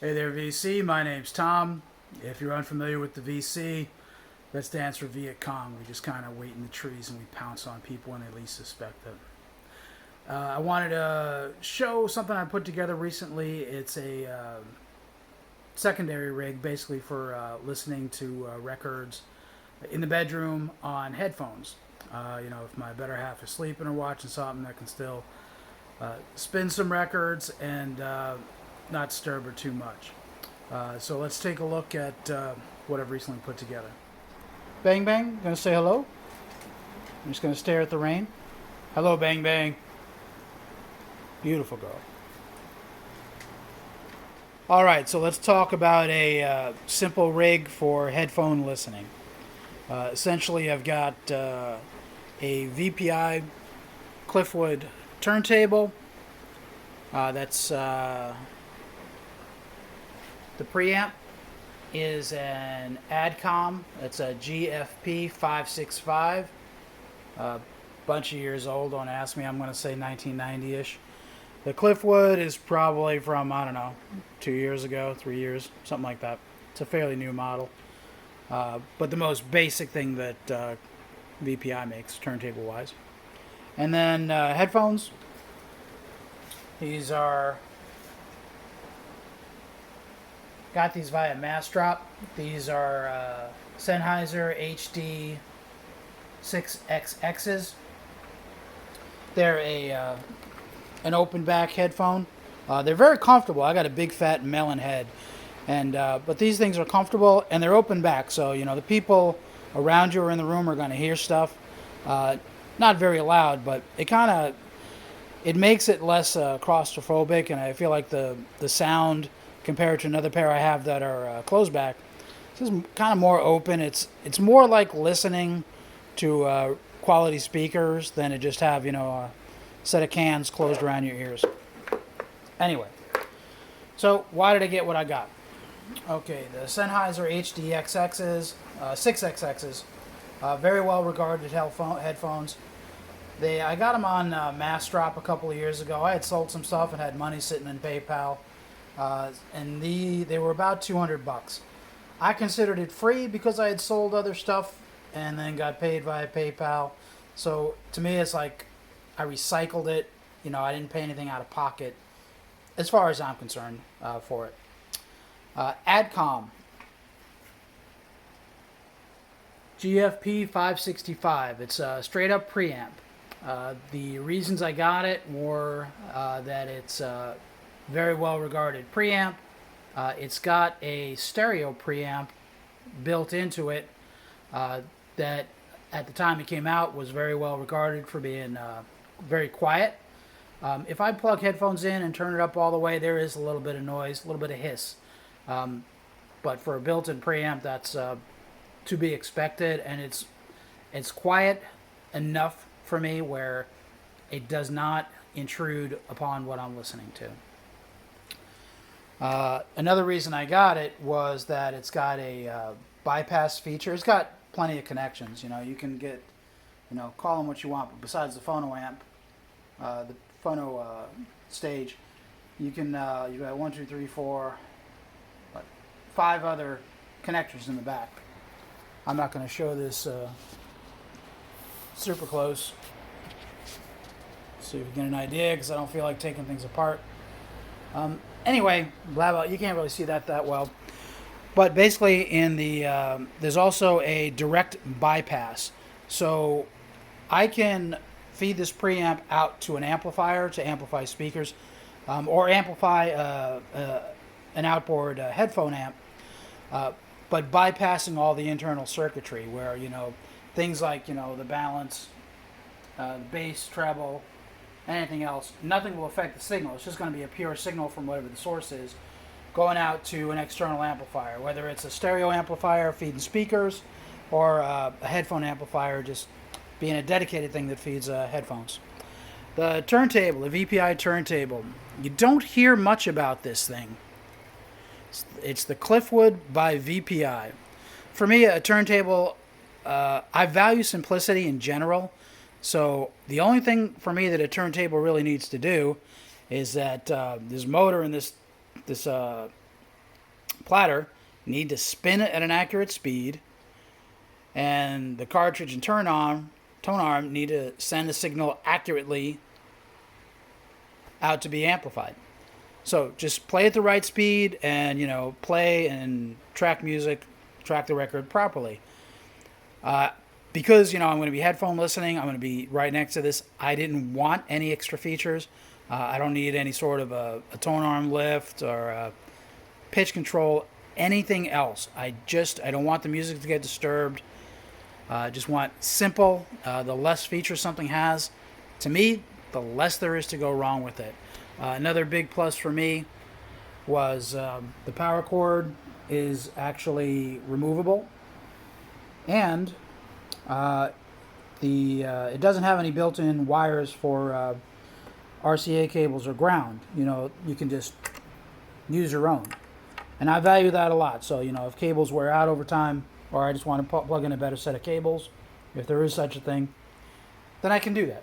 Hey there, VC. My name's Tom. If you're unfamiliar with the VC, that stands for Viet Cong. We just kind of wait in the trees and we pounce on people when they least suspect it. I wanted to show something I put together recently. It's a secondary rig, basically for listening to records in the bedroom on headphones. If my better half is sleeping or watching something, I can still spin some records and not disturb her too much. So let's take a look at what I've recently put together. Bang Bang, gonna say hello? I'm just gonna stare at the rain. Hello, Bang Bang. Beautiful girl. Alright, so let's talk about a simple rig for headphone listening. Essentially, I've got a VPI CLIFFWOOD turntable. That's the preamp is an ADCOM. It's a GFP 565. A bunch of years old. Don't ask me. I'm going to say 1990-ish. The CLIFFWOOD is probably from, I don't know, 2 years ago, 3 years, something like that. It's a fairly new model. But the most basic thing that VPI makes, turntable-wise. And then headphones. These are... Got these via mass drop. These are Sennheiser HD 6XXs. They're an open back headphone. They're very comfortable. I got a big fat melon head, and but these things are comfortable and they're open back. So the people around you or in the room are going to hear stuff. Not very loud, but it makes it less claustrophobic, and I feel like the sound, compared to another pair I have that are closed back, this is kind of more open. It's more like listening to quality speakers than to just have a set of cans closed around your ears. Anyway, so why did I get what I got? Okay, the Sennheiser HDXXs, 6XXs, very well regarded headphones. I got them on mass drop a couple of years ago. I had sold some stuff and had money sitting in PayPal. And they were about $200. I considered it free because I had sold other stuff and then got paid via PayPal. So to me, it's like I recycled it. I didn't pay anything out of pocket, as far as I'm concerned, for it. ADCOM GFP 565. It's a straight up preamp. The reasons I got it were that it's very well regarded preamp. It's got a stereo preamp built into it that at the time it came out was very well regarded for being very quiet. If I plug headphones in and turn it up all the way, there is a little bit of noise, a little bit of hiss. But for a built-in preamp, that's to be expected, and it's quiet enough for me where it does not intrude upon what I'm listening to. Another reason I got it was that it's got a bypass feature. It's got plenty of connections. You can get, call them what you want. But besides the PHONO amp, the PHONO stage, you got 1, 2, 3, 4, 5 other connectors in the back. I'm not going to show this super close. See if you get an idea, because I don't feel like taking things apart. Anyway, blah blah. You can't really see that well, but basically, there's also a direct bypass, so I can feed this preamp out to an amplifier to amplify speakers, or amplify an outboard headphone amp, but bypassing all the internal circuitry where things like the balance, the bass, treble, anything else, nothing will affect the signal. It's just going to be a pure signal from whatever the source is going out to an external amplifier, whether it's a stereo amplifier feeding speakers or a headphone amplifier just being a dedicated thing that feeds headphones. The turntable, the VPI turntable, you don't hear much about this thing. It's the CLIFFWOOD by VPI. For me, a turntable, I value simplicity in general. So the only thing for me that a turntable really needs to do is that this motor and this platter need to spin it at an accurate speed, and the cartridge and tone arm need to send the signal accurately out to be amplified. So just play at the right speed and, play and track music, track the record properly. Because, I'm going to be headphone listening, I'm going to be right next to this. I didn't want any extra features. I don't need any sort of a tone arm lift or a pitch control, anything else. I don't want the music to get disturbed. I just want simple. The less features something has, to me, the less there is to go wrong with it. Another big plus for me was the power cord is actually removable, and it doesn't have any built-in wires for RCA cables or ground. You can just use your own, and I value that a lot. So if cables wear out over time, or I just want to plug in a better set of cables, if there is such a thing, then I can do that.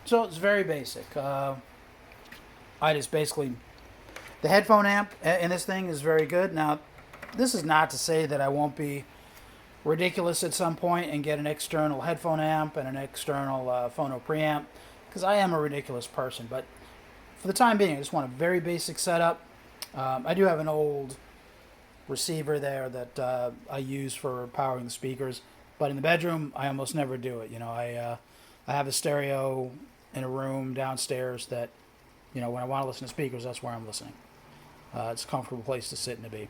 So it's very basic. The headphone amp in this thing is very good. Now, this is not to say that I won't be ridiculous at some point and get an external headphone amp and an external PHONO preamp, because I am a ridiculous person. But for the time being, I just want a very basic setup. I do have an old receiver there that I use for powering the speakers, but in the bedroom, I almost never do it. I have a stereo in a room downstairs that, when I want to listen to speakers, that's where I'm listening. It's a comfortable place to sit and to be.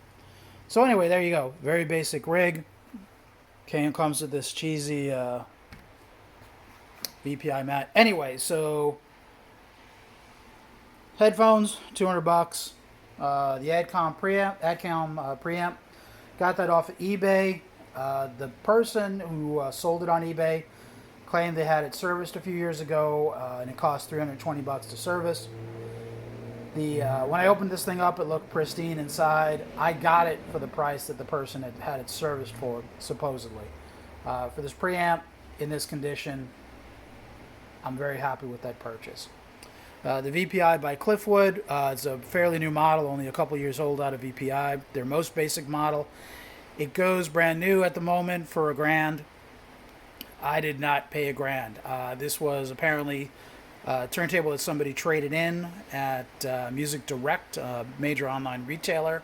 So anyway, there you go. Very basic rig. Comes with this cheesy VPI mat. Anyway, so headphones, $200. The Adcom preamp, got that off of eBay. The person who sold it on eBay claimed they had it serviced a few years ago, and it cost $320 to service. When I opened this thing up, it looked pristine inside. I got it for the price that the person had it serviced for, supposedly. For this preamp in this condition, I'm very happy with that purchase. The VPI by CLIFFWOOD, it's a fairly new model, only a couple years old out of VPI. Their most basic model. It goes brand new at the moment for $1,000. I did not pay $1,000. This was apparently a turntable that somebody traded in at Music Direct, a major online retailer.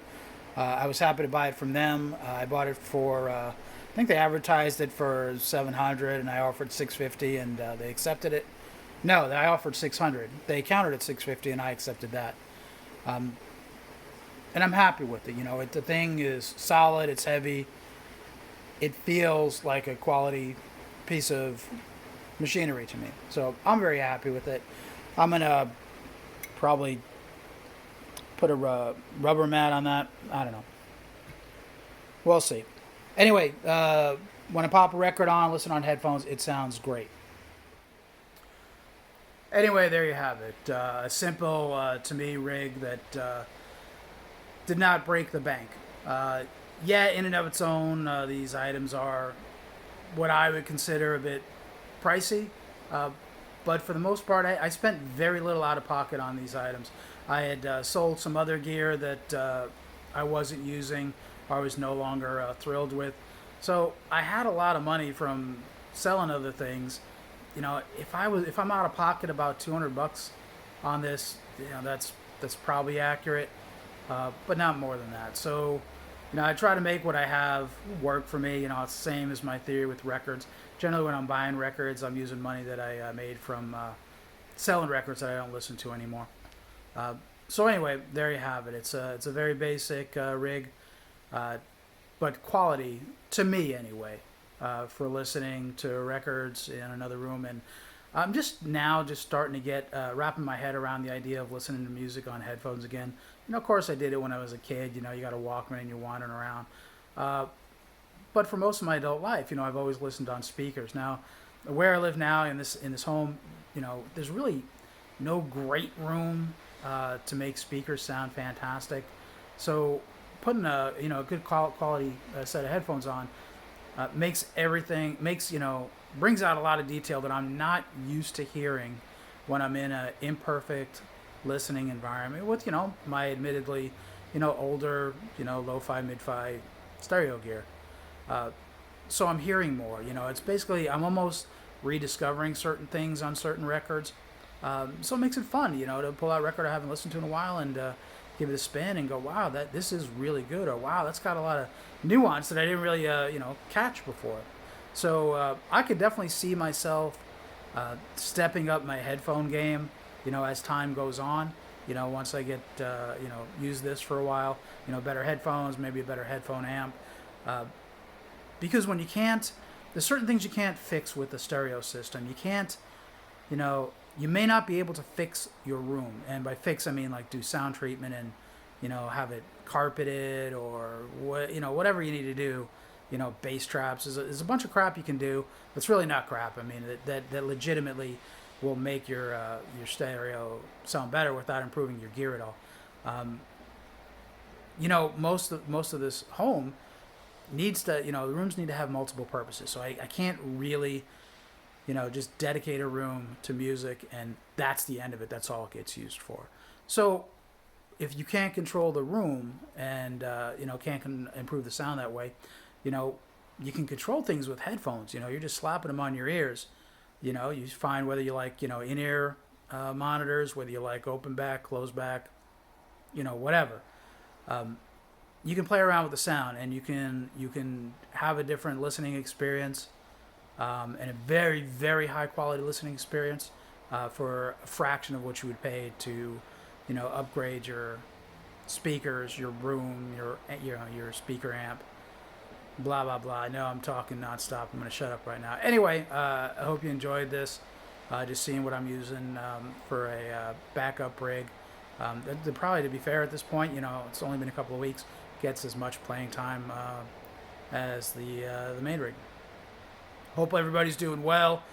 I was happy to buy it from them. I bought it for, I think they advertised it for $700, and I offered $650, and they accepted it. No, I offered $600. They countered at $650, and I accepted that. And I'm happy with it. The thing is solid. It's heavy. It feels like a quality piece of machinery to me. So I'm very happy with it. I'm going to probably put a rubber mat on that. I don't know. We'll see. Anyway, when I pop a record on, listen on headphones, it sounds great. Anyway, there you have it. A simple, to me, rig that did not break the bank. In and of its own, these items are what I would consider a bit pricey. But for the most part, I spent very little out of pocket on these items. I had sold some other gear that I wasn't using, or I was no longer thrilled with. So I had a lot of money from selling other things. If I'm out of pocket about $200 on this, that's probably accurate, but not more than that. So, I try to make what I have work for me. It's the same as my theory with records. Generally, when I'm buying records, I'm using money that I made from selling records that I don't listen to anymore. So anyway, there you have it. It's a very basic rig, but quality, to me anyway, for listening to records in another room. And I'm just starting to get wrapping my head around the idea of listening to music on headphones again. Of course, I did it when I was a kid. You got a Walkman and you're wandering around. But for most of my adult life, I've always listened on speakers. Now, where I live now in this home, there's really no great room to make speakers sound fantastic. So putting a good quality set of headphones on brings out a lot of detail that I'm not used to hearing when I'm in an imperfect listening environment with my admittedly older, lo-fi, mid-fi stereo gear. So I'm hearing more. It's basically, I'm almost rediscovering certain things on certain records. So it makes it fun, to pull out a record I haven't listened to in a while and give it a spin and go, wow, this is really good, or wow, that's got a lot of nuance that I didn't really, catch before. So I could definitely see myself stepping up my headphone game, as time goes on. Once I get, use this for a while, better headphones, maybe a better headphone amp. Because when there's certain things you can't fix with the stereo system. You can't, you may not be able to fix your room. And by fix, I mean like do sound treatment and, have it carpeted or whatever you need to do. Bass traps. There's a bunch of crap you can do. That's really not crap. I mean, that legitimately will make your stereo sound better without improving your gear at all. Most of this home needs to, the rooms need to have multiple purposes. So I can't really, just dedicate a room to music and that's the end of it. That's all it gets used for. So if you can't control the room and, can't improve the sound that way, you can control things with headphones. You're just slapping them on your ears. You find whether you like, in-ear monitors, whether you like open back, closed back, whatever. You can play around with the sound and you can have a different listening experience and a very, very high quality listening experience for a fraction of what you would pay to, upgrade your speakers, your room, your speaker amp. Blah, blah, blah. I know I'm talking nonstop. I'm going to shut up right now. Anyway, I hope you enjoyed this. Just seeing what I'm using for a backup rig. Probably, to be fair, at this point, it's only been a couple of weeks. Gets as much playing time as the main rig. Hope everybody's doing well.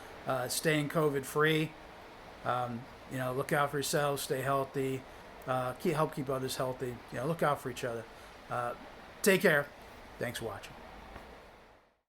Staying COVID-free. Look out for yourselves. Stay healthy. Help keep others healthy. Look out for each other. Take care. Thanks for watching.